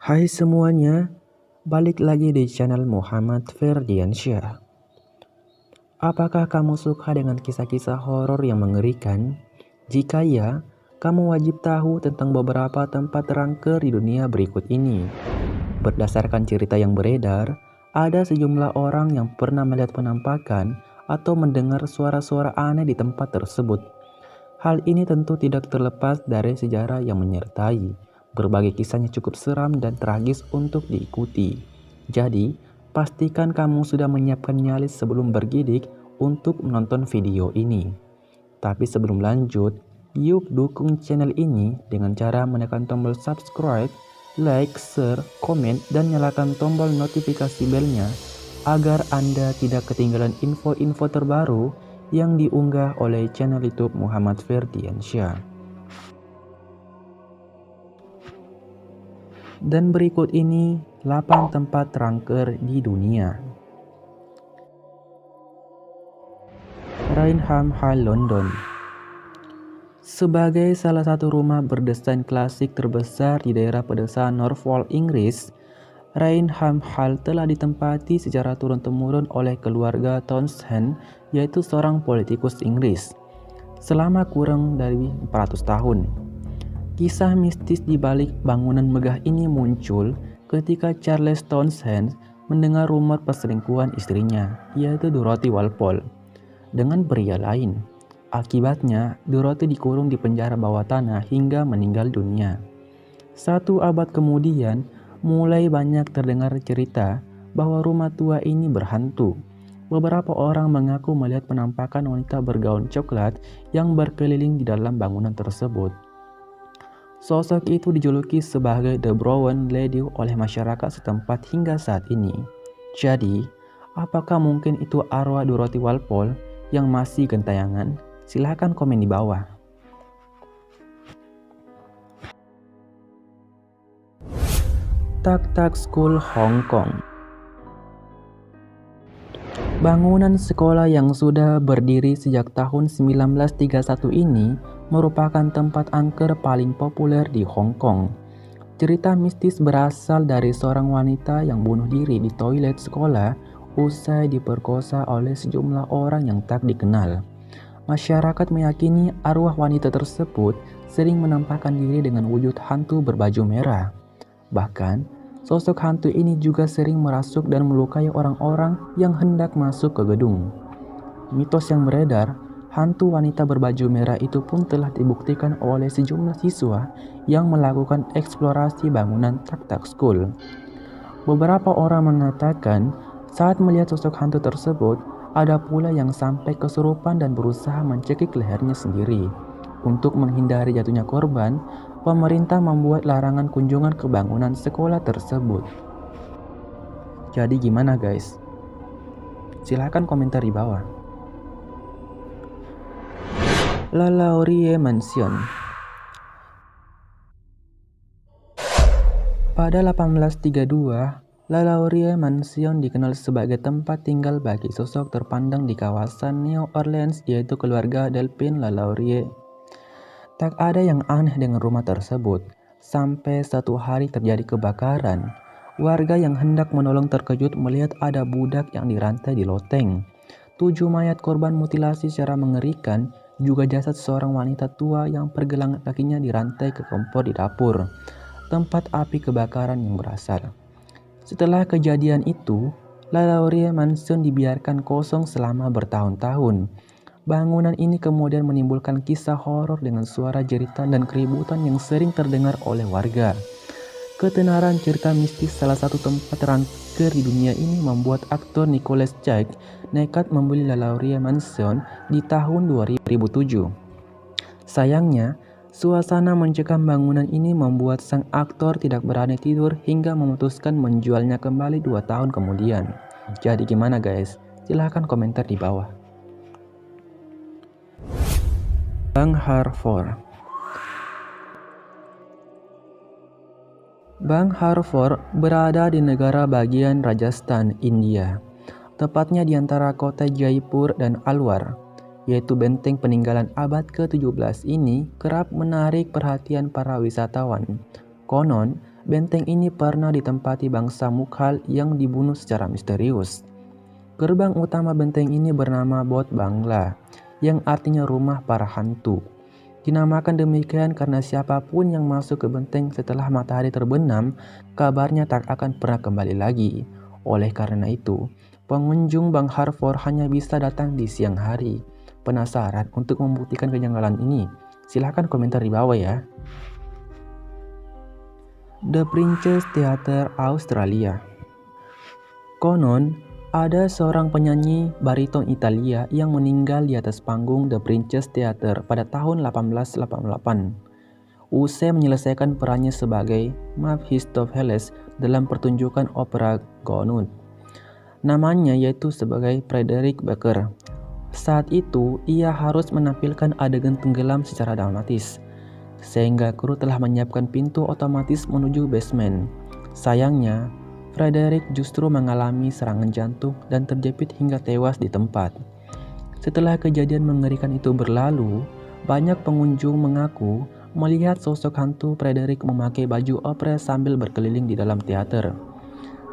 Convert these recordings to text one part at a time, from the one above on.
Hai semuanya, balik lagi di channel Muhammad Ferdiansyah. Apakah kamu suka dengan kisah-kisah horor yang mengerikan? Jika ya, kamu wajib tahu tentang beberapa tempat terangker di dunia berikut ini. Berdasarkan cerita yang beredar, ada sejumlah orang yang pernah melihat penampakan atau mendengar suara-suara aneh di tempat tersebut. Hal ini tentu tidak terlepas dari sejarah yang menyertai. Berbagai kisahnya cukup seram dan tragis untuk diikuti. Jadi, pastikan kamu sudah menyiapkan nyali sebelum bergidik untuk menonton video ini. Tapi sebelum lanjut, yuk dukung channel ini dengan cara menekan tombol subscribe, like, share, komen, dan nyalakan tombol notifikasi belnya agar Anda tidak ketinggalan info-info terbaru yang diunggah oleh channel YouTube Muhammad Ferdiansyah. Dan berikut ini 8 tempat terangker di dunia. Rainham Hall, London. Sebagai salah satu rumah berdesain klasik terbesar di daerah pedesaan Norfolk, Inggris, Rainham Hall telah ditempati secara turun-temurun oleh keluarga Townshend, yaitu seorang politikus Inggris, selama kurang dari 400 tahun. Kisah mistis di balik bangunan megah ini muncul ketika Charles Townshend mendengar rumor perselingkuhan istrinya, yaitu Dorothy Walpole, dengan pria lain. Akibatnya, Dorothy dikurung di penjara bawah tanah hingga meninggal dunia. 1 abad kemudian, mulai banyak terdengar cerita bahwa rumah tua ini berhantu. Beberapa orang mengaku melihat penampakan wanita bergaun coklat yang berkeliling di dalam bangunan tersebut. Sosok itu dijuluki sebagai The Brown Lady oleh masyarakat setempat hingga saat ini. Jadi, apakah mungkin itu arwah Dorothy Walpole yang masih gentayangan? Silahkan komen di bawah. Tak Tak School, Hong Kong. Bangunan sekolah yang sudah berdiri sejak tahun 1931 ini merupakan tempat angker paling populer di Hong Kong. Cerita mistis berasal dari seorang wanita yang bunuh diri di toilet sekolah usai diperkosa oleh sejumlah orang yang tak dikenal. Masyarakat meyakini arwah wanita tersebut sering menampakkan diri dengan wujud hantu berbaju merah. Bahkan, sosok hantu ini juga sering merasuk dan melukai orang-orang yang hendak masuk ke gedung. Mitos yang beredar, hantu wanita berbaju merah itu pun telah dibuktikan oleh sejumlah siswa yang melakukan eksplorasi bangunan Tak Tak School. Beberapa orang mengatakan saat melihat sosok hantu tersebut, ada pula yang sampai kesurupan dan berusaha mencekik lehernya sendiri. Untuk menghindari jatuhnya korban, pemerintah membuat larangan kunjungan ke bangunan sekolah tersebut. Jadi gimana guys? Silahkan komentar di bawah. La Laurie Mansion. Pada 1832, La Laurie Mansion dikenal sebagai tempat tinggal bagi sosok terpandang di kawasan New Orleans, yaitu keluarga Delphine La Laurie. Tak ada yang aneh dengan rumah tersebut, sampai satu hari terjadi kebakaran. Warga yang hendak menolong terkejut melihat ada budak yang dirantai di loteng. 7 mayat korban mutilasi secara mengerikan, juga jasad seorang wanita tua yang pergelangan kakinya dirantai ke kompor di dapur, tempat api kebakaran yang berasal. Setelah kejadian itu, La Laurie Mansion dibiarkan kosong selama bertahun-tahun. Bangunan ini kemudian menimbulkan kisah horor dengan suara jeritan dan keributan yang sering terdengar oleh warga. Ketenaran cerita mistis salah satu tempat terangker di dunia ini membuat aktor Nicolas Cage nekat membeli La Laurie Mansion di tahun 2007. Sayangnya, suasana mencekam bangunan ini membuat sang aktor tidak berani tidur hingga memutuskan menjualnya kembali 2 tahun kemudian. Jadi gimana guys? Silahkan komentar di bawah. Bank Hartford. Bank Hartford berada di negara bagian Rajasthan, India, tepatnya di antara kota Jaipur dan Alwar, yaitu benteng peninggalan abad ke-17 ini kerap menarik perhatian para wisatawan. Konon, benteng ini pernah ditempati bangsa Mughal yang dibunuh secara misterius. Gerbang utama benteng ini bernama Bot Bangla, yang artinya rumah para hantu. Dinamakan demikian karena siapapun yang masuk ke benteng setelah matahari terbenam, kabarnya tak akan pernah kembali lagi. Oleh karena itu, pengunjung Bang Harfor hanya bisa datang di siang hari. Penasaran untuk membuktikan kejanggalan ini? Silahkan komentar di bawah ya. The Princess Theatre Australia. Konon, ada seorang penyanyi bariton Italia yang meninggal di atas panggung The Princess Theatre pada tahun 1888. Usai menyelesaikan perannya sebagai Mephistopheles dalam pertunjukan opera Gounod. Namanya yaitu sebagai Frederick Baker. Saat itu, ia harus menampilkan adegan tenggelam secara dramatis, sehingga kru telah menyiapkan pintu otomatis menuju basement. Sayangnya, Frederick justru mengalami serangan jantung dan terjepit hingga tewas di tempat. Setelah kejadian mengerikan itu berlalu, banyak pengunjung mengaku melihat sosok hantu Frederick memakai baju opera sambil berkeliling di dalam teater.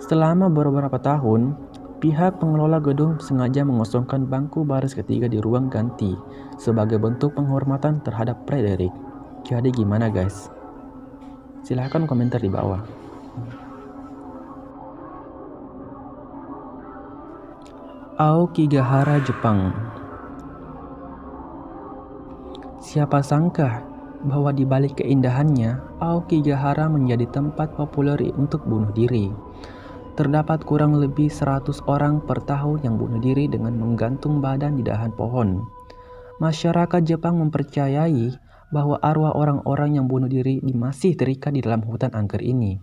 Selama beberapa tahun, pihak pengelola gedung sengaja mengosongkan bangku baris ketiga di ruang ganti sebagai bentuk penghormatan terhadap Frederick. Jadi gimana guys? Silahkan komentar di bawah. Aokigahara, Jepang. Siapa sangka bahwa di balik keindahannya, Aokigahara menjadi tempat populer untuk bunuh diri. Terdapat kurang lebih 100 orang per tahun yang bunuh diri dengan menggantung badan di dahan pohon. Masyarakat Jepang mempercayai bahwa arwah orang-orang yang bunuh diri masih terikat di dalam hutan angker ini.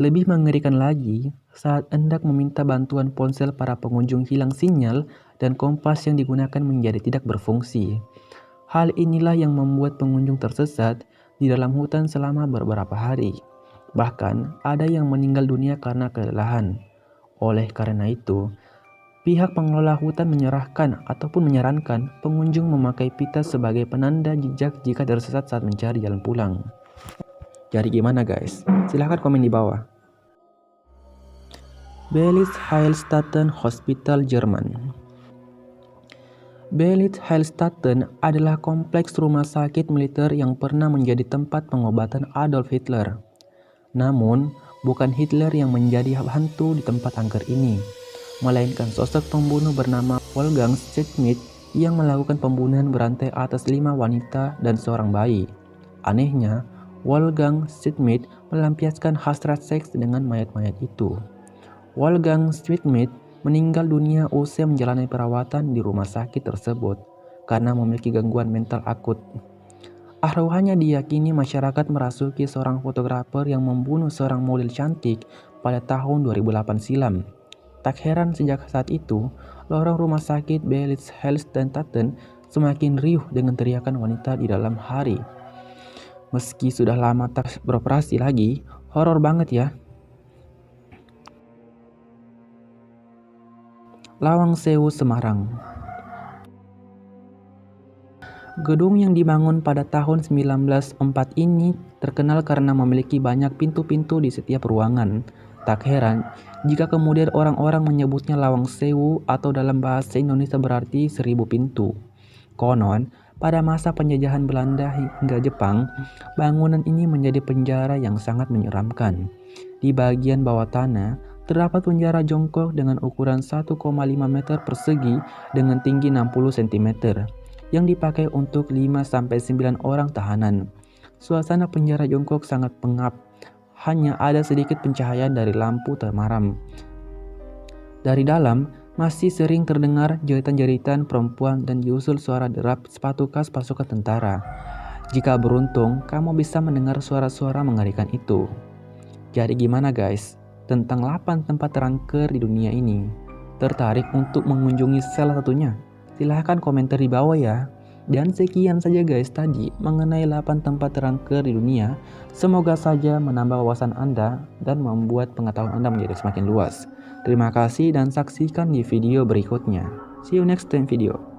Lebih mengerikan lagi, saat hendak meminta bantuan ponsel para pengunjung hilang sinyal dan kompas yang digunakan menjadi tidak berfungsi. Hal inilah yang membuat pengunjung tersesat di dalam hutan selama beberapa hari. Bahkan ada yang meninggal dunia karena kelelahan. Oleh karena itu, pihak pengelola hutan menyarankan pengunjung memakai pita sebagai penanda jejak jika tersesat saat mencari jalan pulang. Jadi gimana guys? Silahkan komen di bawah. Belitz Heilstatten Hospital, Jerman. Belitz Heilstatten adalah kompleks rumah sakit militer yang pernah menjadi tempat pengobatan Adolf Hitler. Namun, bukan Hitler yang menjadi hantu di tempat angker ini, melainkan sosok pembunuh bernama Wolfgang Schmidt yang melakukan pembunuhan berantai atas 5 wanita dan seorang bayi. Anehnya, Wolfgang Schmidt melampiaskan hasrat seks dengan mayat-mayat itu. Wolfgang Schmidt meninggal dunia usai menjalani perawatan di rumah sakit tersebut karena memiliki gangguan mental akut. Arwahnya diyakini masyarakat merasuki seorang fotografer yang membunuh seorang model cantik pada tahun 2008 silam. Tak heran sejak saat itu, lorong rumah sakit Belitz Heilstatten semakin riuh dengan teriakan wanita di dalam hari. Meski sudah lama tak beroperasi lagi, horor banget ya. Lawang Sewu, Semarang. Gedung yang dibangun pada tahun 1904 ini terkenal karena memiliki banyak pintu-pintu di setiap ruangan. Tak heran jika kemudian orang-orang menyebutnya Lawang Sewu atau dalam bahasa Indonesia berarti 1000 pintu. Konon, pada masa penjajahan Belanda hingga Jepang, bangunan ini menjadi penjara yang sangat menyeramkan. Di bagian bawah tanah, terdapat penjara jongkok dengan ukuran 1,5 meter persegi dengan tinggi 60 cm yang dipakai untuk 5-9 orang tahanan. Suasana penjara jongkok sangat pengap, hanya ada sedikit pencahayaan dari lampu temaram. Dari dalam, masih sering terdengar jeritan-jeritan perempuan dan diusul suara derap sepatu khas pasukan tentara. Jika beruntung, kamu bisa mendengar suara-suara mengerikan itu. Jadi gimana guys? Tentang 8 tempat terangker di dunia ini. Tertarik untuk mengunjungi salah satunya? Silahkan komentar di bawah ya. Dan sekian saja guys tadi mengenai 8 tempat terangker di dunia. Semoga saja menambah wawasan Anda dan membuat pengetahuan Anda menjadi semakin luas. Terima kasih dan saksikan di video berikutnya. See you next time video.